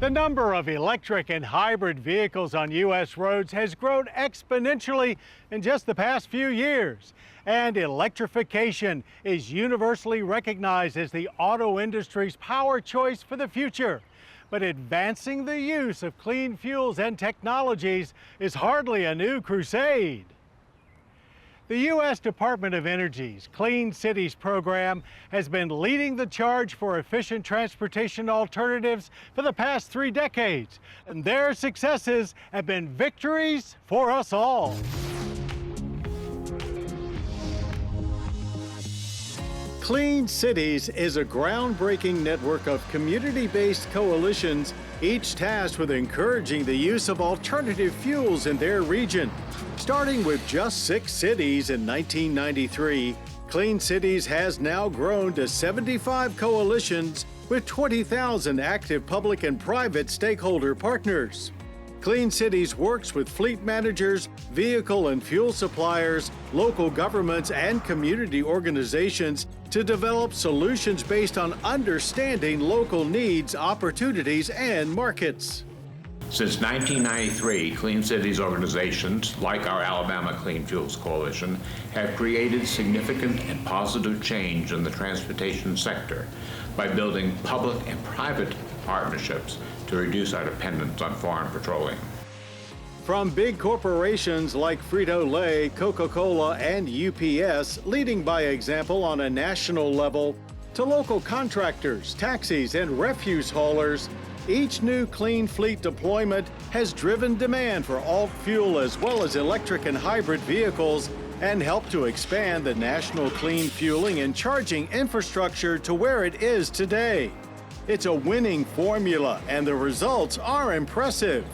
The number of electric and hybrid vehicles on U.S. roads has grown exponentially in just the past few years. And electrification is universally recognized as the auto industry's power choice for the future. But advancing the use of clean fuels and technologies is hardly a new crusade. The U.S. Department of Energy's Clean Cities program has been leading the charge for efficient transportation alternatives for the past 3 decades, and their successes have been victories for us all. Clean Cities is a groundbreaking network of community-based coalitions, each tasked with encouraging the use of alternative fuels in their region. Starting with just 6 cities in 1993, Clean Cities has now grown to 75 coalitions with 20,000 active public and private stakeholder partners. Clean Cities works with fleet managers, vehicle and fuel suppliers, local governments, and community organizations to develop solutions based on understanding local needs, opportunities, and markets. Since 1993, Clean Cities organizations, like our Alabama Clean Fuels Coalition, have created significant and positive change in the transportation sector by building public and private partnerships to reduce our dependence on foreign petroleum. From big corporations like Frito-Lay, Coca-Cola, and UPS, leading by example on a national level, to local contractors, taxis, and refuse haulers, each new clean fleet deployment has driven demand for alt fuel as well as electric and hybrid vehicles and helped to expand the national clean fueling and charging infrastructure to where it is today. It's a winning formula, and the results are impressive.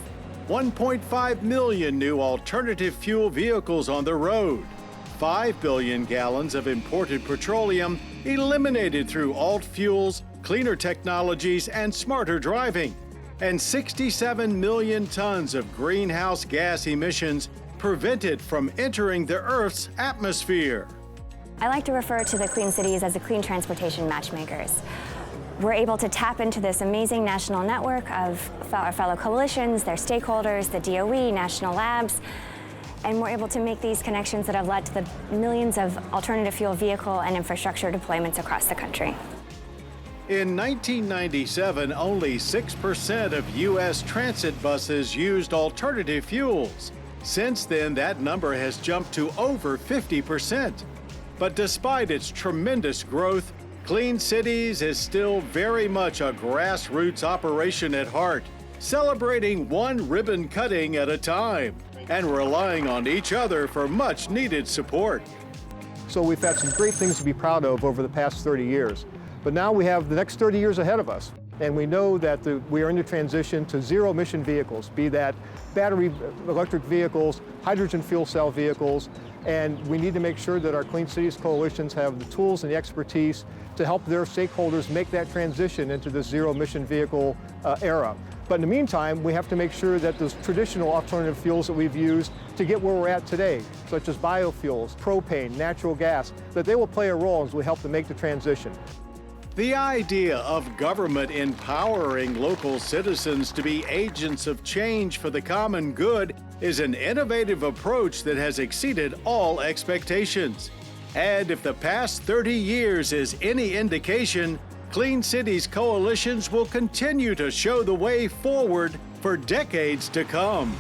1.5 million new alternative fuel vehicles on the road, 5 billion gallons of imported petroleum eliminated through alt fuels, cleaner technologies, and smarter driving, and 67 million tons of greenhouse gas emissions prevented from entering the Earth's atmosphere. I like to refer to the Clean Cities as the clean transportation matchmakers. We're able to tap into this amazing national network of our fellow coalitions, their stakeholders, the DOE, national labs, and we're able to make these connections that have led to the millions of alternative fuel vehicle and infrastructure deployments across the country. In 1997, only 6% of U.S. transit buses used alternative fuels. Since then, that number has jumped to over 50%. But despite its tremendous growth, Clean Cities is still very much a grassroots operation at heart, celebrating one ribbon cutting at a time and relying on each other for much needed support. So we've had some great things to be proud of over the past 30 years. But now we have the next 30 years ahead of us. And we know that we are in the transition to zero-emission vehicles, be that battery electric vehicles, hydrogen fuel cell vehicles, and we need to make sure that our Clean Cities coalitions have the tools and the expertise to help their stakeholders make that transition into this zero-emission vehicle era. But in the meantime, we have to make sure that those traditional alternative fuels that we've used to get where we're at today, such as biofuels, propane, natural gas, that they will play a role as we help to make the transition. The idea of government empowering local citizens to be agents of change for the common good is an innovative approach that has exceeded all expectations. And if the past 30 years is any indication, Clean Cities coalitions will continue to show the way forward for decades to come.